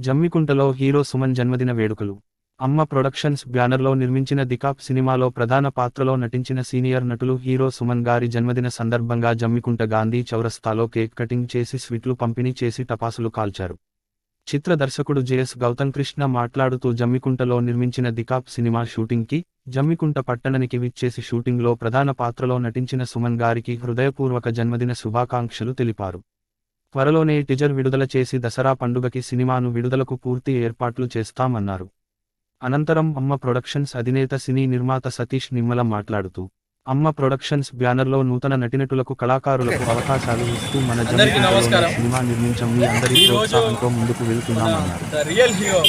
జమ్మికుంటలో hero Suman జన్మదిన వేడుకలు. అమ్మ ప్రొడక్షన్స్ బ్యానర్లో నిర్మించిన దికాప్ సినిమాలో ప్రధాన పాత్రలో నటించిన సీనియర్ నటులు హీరో సుమన్ గారి జన్మదిన సందర్భంగా జమ్మికుంట గాంధీ చౌరస్తాలో కేక్ కటింగ్ చేసి స్వీట్లు పంపిణీ చేసి టపాసులు కాల్చారు. చిత్ర దర్శకుడు జెఎస్ గౌతమ్ కృష్ణ మాట్లాడుతూ జమ్మికుంటలో నిర్మించిన దికాప్ సినిమా షూటింగ్కి, జమ్మికుంట పట్టణానికి విచ్చేసి షూటింగ్లో ప్రధాన పాత్రలో నటించిన సుమన్ గారికి హృదయపూర్వక జన్మదిన శుభాకాంక్షలు తెలిపారు. త్వరలోనే టీజర్ విడుదల చేసి దసరా పండుగకి సినిమాను విడుదలకు పూర్తి ఏర్పాట్లు చేస్తామన్నారు. అనంతరం అమ్మ ప్రొడక్షన్స్ అధినేత సినీ నిర్మాత సతీష్ నిమ్మల మాట్లాడుతూ, అమ్మ ప్రొడక్షన్స్ బ్యానర్లో నూతన నటినటులకు కళాకారులకు అవకాశాలు ఇస్తూ మన జమ్మికుంటలోనే సినిమా నిర్మించం మీ అందరి ప్రోత్సాహంతో ముందుకు వెళ్తున్నామన్నారు.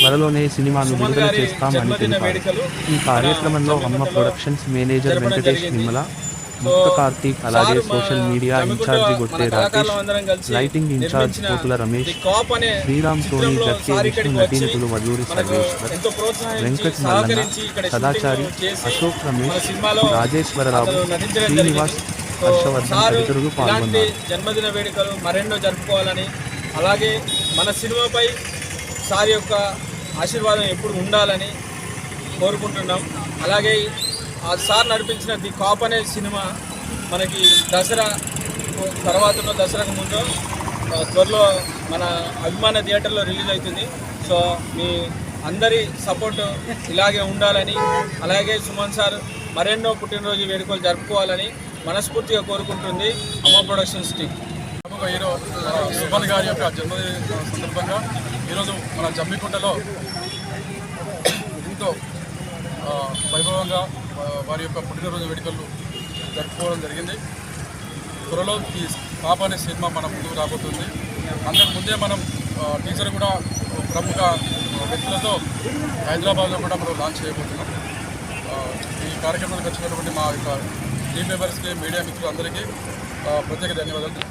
త్వరలోనే సినిమాను విడుదల చేస్తామని తెలిపారు. ఈ కార్యక్రమంలో అమ్మ ప్రొడక్షన్స్ మేనేజర్ వెంకటేష్ నిమ్మల, ముక్త కార్తీక్, అలాగే social media in charge Gotte Rakesh, lighting in charge Kotula Ramesh, Sriram Soni Jarke, Vishnu నటీనటులు వడ్లూరి సర్వేశ్వర్, వెంకట్ మల్లన్న, సదాచారి, అశోక్ రమేష్, రాజేశ్వరరావు, శ్రీనివాస్, హర్షవర్ధన్ తదితరులు పాల్గొన్నారు. జన్మదిన వేడుకలు మరెన్నో జరుపుకోవాలని, అలాగే మన సినిమాపై సార్ యొక్క ఆశీర్వాదం ఎప్పుడు ఉండాలని కోరుకుంటున్నాం. అలాగే ఆ సార్ నడిపించిన ది కాప్ అనే సినిమా మనకి దసరా తర్వాత దసరాకు ముందు త్వరలో మన అభిమాన థియేటర్లో రిలీజ్ అవుతుంది. సో మీ అందరి సపోర్ట్ ఇలాగే ఉండాలని, అలాగే సుమన్ సార్ మరెన్నో పుట్టినరోజు వేడుకలు జరుపుకోవాలని మనస్ఫూర్తిగా కోరుకుంటుంది అమ్మ ప్రొడక్షన్స్ టీం. ప్రముఖ హీరో సుమన్ గారి యొక్క జన్మదిన సందర్భంగా ఈరోజు మన జమ్మికుంటలో ఎంతో వైభవంగా వారి యొక్క పుట్టినరోజు వేడుకలు జరుపుకోవడం జరిగింది. త్వరలో ఈ కాప్ అనే సినిమా మన ముందుకు రాబోతుంది. అంతకుముందే మనం టీజర్ కూడా ప్రముఖ వ్యక్తులతో హైదరాబాద్లో కూడా మనం లాంచ్ చేయబోతున్నాం. ఈ కార్యక్రమానికి వచ్చినటువంటి మా యొక్క టీం మెంబర్స్కి, మీడియా మిత్రులందరికీ ప్రత్యేక ధన్యవాదాలు.